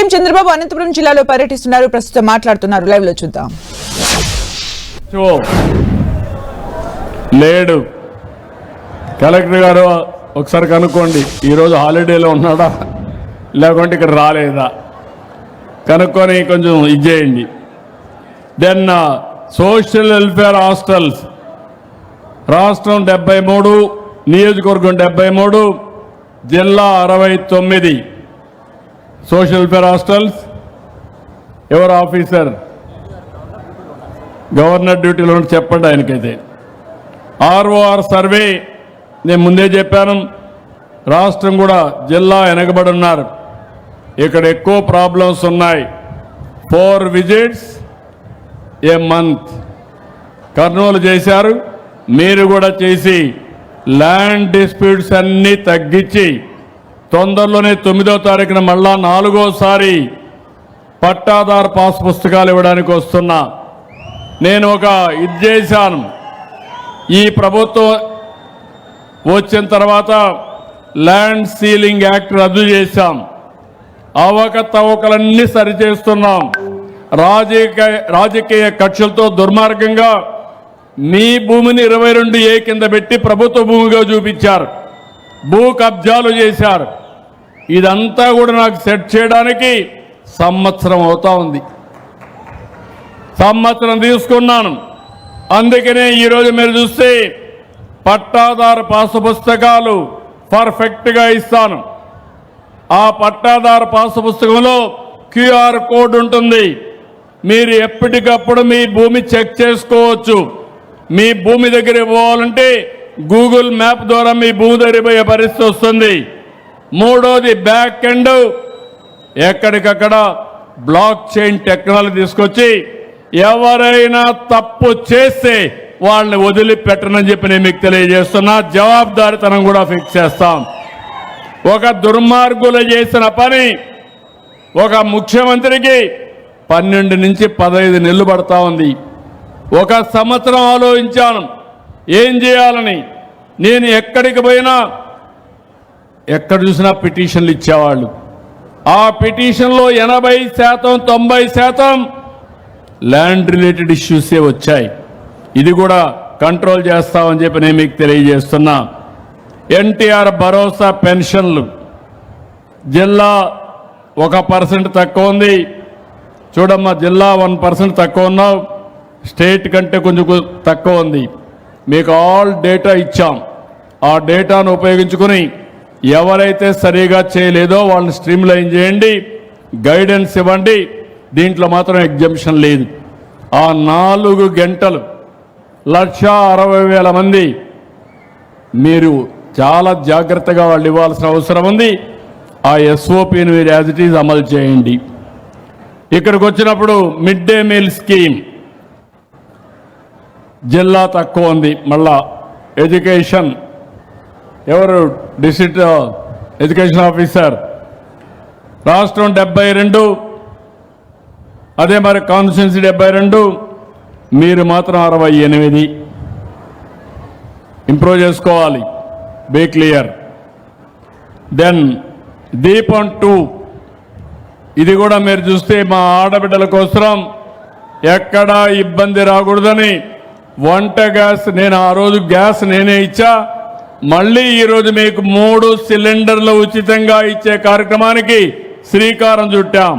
CM Chandrababu Anantapuram జిల్లాలో పర్యటిస్తున్నారు. ప్రస్తుతం మాట్లాడుతున్నారు. లైవ్ లో చూద్దాం. లేడు కలెక్టర్ గారు, ఒకసారి కనుక్కోండి ఈరోజు హాలిడేలో ఉన్నాడా లేకుంటే ఇక్కడ రాలేదా కనుక్కొని కొంచెం ఇచ్చేయండి. దెన్ సోషల్ వెల్ఫేర్ హాస్టల్స్ రాష్ట్రం 73, నియోజకవర్గం 73, జిల్లా 69 సోషల్ వెల్ఫేర్ హాస్టల్స్. ఎవరు ఆఫీసర్? గవర్నర్ డ్యూటీలో చెప్పండి ఆయనకైతే. ఆర్ఓఆర్ సర్వే నేను ముందే చెప్పాను, రాష్ట్రం కూడా జిల్లా వెనకబడి ఉన్నారు. ఇక్కడ ఎక్కువ ప్రాబ్లమ్స్ ఉన్నాయి. 4 విజిట్స్ ఏ మంత్ కర్నూలు చేశారు, మీరు కూడా చేసి ల్యాండ్ డిస్ప్యూట్స్ అన్నీ తగ్గించి తొందరలోనే 9వ తారీఖున మళ్ళా 4వసారి పట్టాదారు పాస్ పుస్తకాలు ఇవ్వడానికి వస్తున్నా. నేను ఒక ఇది చేశాను, ఈ ప్రభుత్వం వచ్చిన తర్వాత ల్యాండ్ సీలింగ్ యాక్ట్ రద్దు చేశాం, అవకతవకలన్నీ సరిచేస్తున్నాం. రాజకీయ కక్షలతో దుర్మార్గంగా మీ భూమిని 22A కింద పెట్టి ప్రభుత్వ భూమిగా చూపించారు, భూ కబ్జాలు చేశారు. ఇదంతా కూడా నాకు సెట్ చేయడానికి సంవత్సరం అవుతా ఉంది. సంవత్సరం తీసుకున్నాను. అందుకనే ఈరోజు మీరు చూస్తే పట్టాదారు పాసు పుస్తకాలు పర్ఫెక్ట్గా ఇస్తాను. ఆ పట్టాదారు పాసు పుస్తకంలో QR కోడ్ ఉంటుంది. మీరు ఎప్పటికప్పుడు మీ భూమి చెక్ చేసుకోవచ్చు. మీ భూమి దగ్గర పోవాలంటే గూగుల్ మ్యాప్ ద్వారా మీ భూమి దగ్గర పోయే పరిస్థితి వస్తుంది. మూడోది బ్యాక్ ఎండ్, ఎక్కడికక్కడ బ్లాక్ చైన్ టెక్నాలజీ తీసుకొచ్చి ఎవరైనా తప్పు చేస్తే వాళ్ళని వదిలిపెట్టనని చెప్పి నేను మీకు తెలియజేస్తున్నా. జవాబుదారీతనం కూడా ఫిక్స్ చేస్తాం. ఒక దుర్మార్గులు చేసిన పని ఒక ముఖ్యమంత్రికి 12 నుంచి 15 నెలలు పడతా ఉంది. ఒక సంవత్సరం ఆలోచించాను ఏం చేయాలని. నేను ఎక్కడికి పోయినా ఎక్కడ చూసినా పిటిషన్లు ఇచ్చేవాళ్ళు. ఆ పిటిషన్లో 80%, 90% ల్యాండ్ రిలేటెడ్ ఇష్యూసే వచ్చాయి. ఇది కూడా కంట్రోల్ చేస్తామని చెప్పి నేను మీకు తెలియజేస్తున్నా. NTR భరోసా పెన్షన్లు జిల్లా 1% తక్కువ ఉంది. చూడమ్మా, జిల్లా 1% తక్కువ ఉన్నావు, స్టేట్ కంటే కొంచెం తక్కువ ఉంది. మీకు ఆల్ డేటా ఇచ్చాం. ఆ డేటాను ఉపయోగించుకుని ఎవరైతే సరిగా చేయలేదో వాళ్ళని స్ట్రీమ్లైన్ చేయండి, గైడెన్స్ ఇవ్వండి. దీంట్లో మాత్రం ఎగ్జంప్షన్ లేదు. ఆ 4 గంటలు 1,60,000 మంది మీరు చాలా జాగ్రత్తగా వాళ్ళు ఇవ్వాల్సిన అవసరం ఉంది. ఆ SOPని మీరు యాజ్ ఇట్ ఈజ్ అమలు చేయండి. ఇక్కడికి వచ్చినప్పుడు మిడ్ డే మీల్ స్కీమ్ జిల్లా తక్కువ ఉంది. మళ్ళా ఎడ్యుకేషన్ ఎవరు? District education officer. రాష్ట్రం 72, అదే మరి కాన్స్టిట్యున్సీ 72, మీరు మాత్రం 68. ఇంప్రూవ్ చేసుకోవాలి. Be clear. దెన్ దీపం 2 ఇది కూడా మీరు చూస్తే మా ఆడబిడ్డల కోసం ఎక్కడా ఇబ్బంది రాకూడదని వంట గ్యాస్ నేను ఆ రోజు గ్యాస్ నేనే ఇచ్చా. మళ్ళీ ఈరోజు మీకు 3 సిలిండర్లు ఉచితంగా ఇచ్చే కార్యక్రమానికి శ్రీకారం చుట్టాం.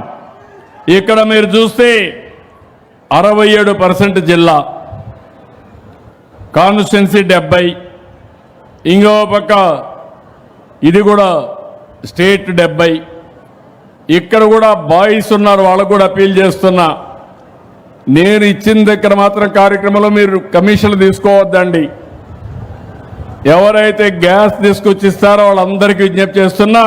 ఇక్కడ మీరు చూస్తే 67% జిల్లా, కాన్స్టిట్యున్సీ 70, ఇంకో పక్క ఇది కూడా స్టేట్ 70. ఇక్కడ కూడా బాయ్స్ ఉన్నారు, వాళ్ళకు కూడా అపీల్ చేస్తున్నా. నేను ఇచ్చిన దగ్గర మాత్రం కార్యక్రమంలో మీరు కమిషన్లు తీసుకోవద్దండి. ఎవరైతే గ్యాస్ తీసుకొచ్చిస్తారో వాళ్ళందరికీ విజ్ఞప్తి చేస్తున్నా,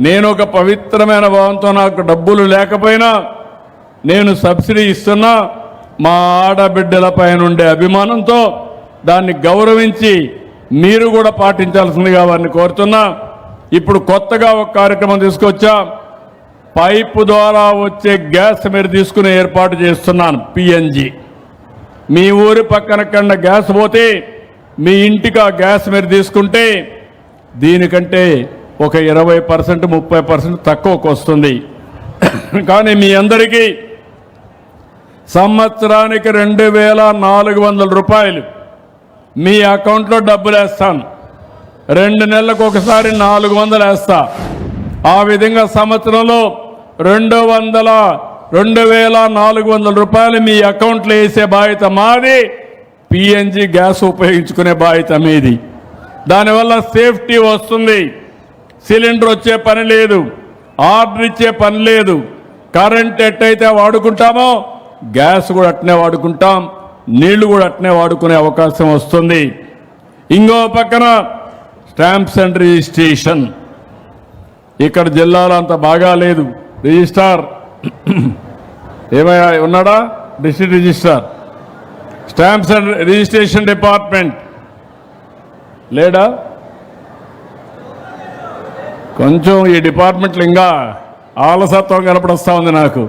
నేను ఒక పవిత్రమైన భావంతో నాకు డబ్బులు లేకపోయినా నేను సబ్సిడీ ఇస్తున్నా. మా ఆడబిడ్డల పైన ఉండే అభిమానంతో దాన్ని గౌరవించి మీరు కూడా పాటించాల్సిందిగా వారిని కోరుతున్నా. ఇప్పుడు కొత్తగా ఒక కార్యక్రమం తీసుకొచ్చా. పైపు ద్వారా వచ్చే గ్యాస్ మీరు తీసుకునే ఏర్పాటు చేస్తున్నాను. PNG మీ ఊరి పక్కన కన్నా గ్యాస్ పోతే మీ ఇంటికి ఆ గ్యాస్ మీరు తీసుకుంటే దీనికంటే ఒక 20% 30% తక్కువకు వస్తుంది. కానీ మీ అందరికీ సంవత్సరానికి 2,400 రూపాయలు మీ అకౌంట్లో డబ్బులు వేస్తాను. 2 నెలలకు ఒకసారి 400 వేస్తా. ఆ విధంగా సంవత్సరంలో 2,400 రూపాయలు మీ అకౌంట్లో వేసే బాధ్యత మాది. పిఎన్జి గ్యాస్ ఉపయోగించుకునే బాధ్యత మీది. దానివల్ల సేఫ్టీ వస్తుంది. సిలిండర్ వచ్చే పని లేదు, ఆర్డర్ ఇచ్చే పని లేదు. కరెంట్ ఎట్టయితే వాడుకుంటామో గ్యాస్ కూడా అట్నే వాడుకుంటాం, నీళ్లు కూడా అట్నే వాడుకునే అవకాశం వస్తుంది. ఇంకో పక్కన స్టాంప్స్ అండ్ రిజిస్ట్రేషన్. ఇక్కడ జిల్లాలో అంత బాగా లేదు. రిజిస్ట్రార్ ఏమయ్యా ఉన్నాడా? District registrar, stamps and registration department లేడా? కొంచెం ఈ డిపార్ట్మెంట్లో ఇంకా ఆలసత్వం కనపడొస్తా ఉంది నాకు.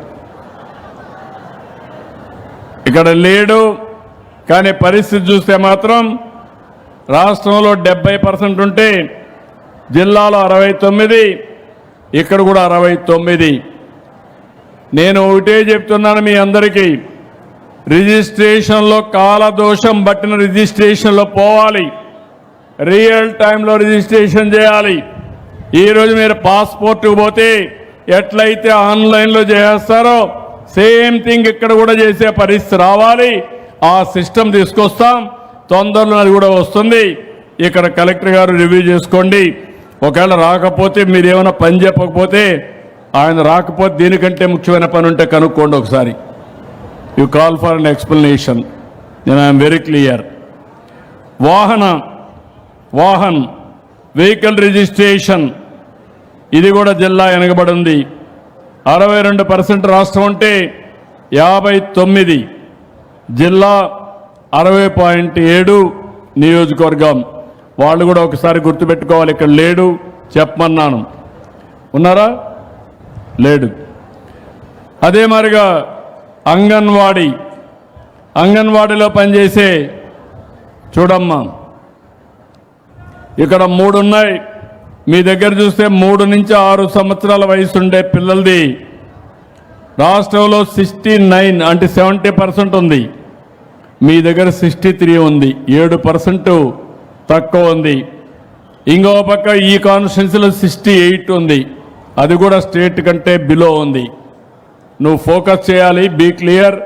ఇక్కడ లేడు. కానీ పరిస్థితి చూస్తే మాత్రం రాష్ట్రంలో 70% ఉంటే జిల్లాలో 69, ఇక్కడ కూడా 69. నేను ఒకటే చెప్తున్నాను మీ అందరికీ, రిజిస్ట్రేషన్లో కాలదోషం బట్టిన రిజిస్ట్రేషన్లో పోవాలి. రియల్ టైంలో రిజిస్ట్రేషన్ చేయాలి. ఈరోజు మీరు పాస్పోర్ట్కి పోతే ఎట్లయితే ఆన్లైన్లో చేస్తారో సేమ్ థింగ్ ఇక్కడ కూడా చేసే పరిస్థితి రావాలి. ఆ సిస్టమ్ తీసుకొస్తాం. తొందరలో అది కూడా వస్తుంది. ఇక్కడ కలెక్టర్ గారు రివ్యూ చేసుకోండి. ఒకవేళ రాకపోతే మీరు ఏమైనా పని చెప్పకపోతే, ఆయన రాకపోతే దీనికంటే ముఖ్యమైన పని ఉంటే కనుక్కోండి ఒకసారి. You call for an explanation. నేను I'm very clear. Vahan vehicle registration ఇది కూడా జిల్లా వెనకబడి ఉంది. 62% రాష్ట్రం ఉంటే 59, జిల్లా 60.7 నియోజకవర్గం. వాళ్ళు కూడా ఒకసారి గుర్తుపెట్టుకోవాలి. ఇక్కడ లేడు చెప్పమన్నాను. ఉన్నారా? లేడు. అదే మరిగా అంగన్వాడీలో పనిచేసే చూడమ్మా, ఇక్కడ 3 ఉన్నాయి. మీ దగ్గర చూస్తే 3 నుంచి 6 సంవత్సరాల వయసు ఉండే పిల్లలది రాష్ట్రంలో 69 అంటే 70% ఉంది. మీ దగ్గర 63 ఉంది, 7% తక్కువ ఉంది. ఇంకో పక్క ఈ కాన్స్టిట్యున్సీలో 68 ఉంది, అది కూడా స్టేట్ కంటే బిలో ఉంది. నువ్వు ఫోకస్ చేయాలి. Be clear,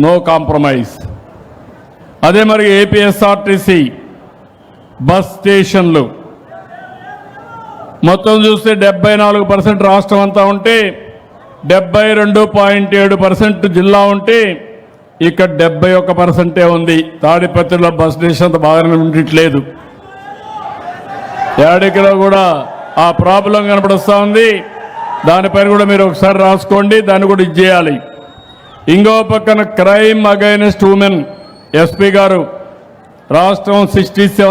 no compromise. అదే మరి ఏపీఎస్ఆర్టీసీ బస్ స్టేషన్లు మొత్తం చూస్తే 74% రాష్ట్రం అంతా ఉంటే 72.7% జిల్లా ఉంటే ఇక్కడ 71% ఉంది. తాడిపత్రిలో బస్ స్టేషన్ అంత బాగానే ఉండట్లేదు. యాడికలో కూడా ఆ ప్రాబ్లం కనపడొస్తా ఉంది. దానిపైన కూడా మీరు ఒకసారి రాసుకోండి. దాన్ని కూడా ఇచ్చేయాలి. ఇంకో పక్కన క్రైమ్ అగైనెస్ట్ ఉమెన్ ఎస్పీ గారు రాష్ట్రం 67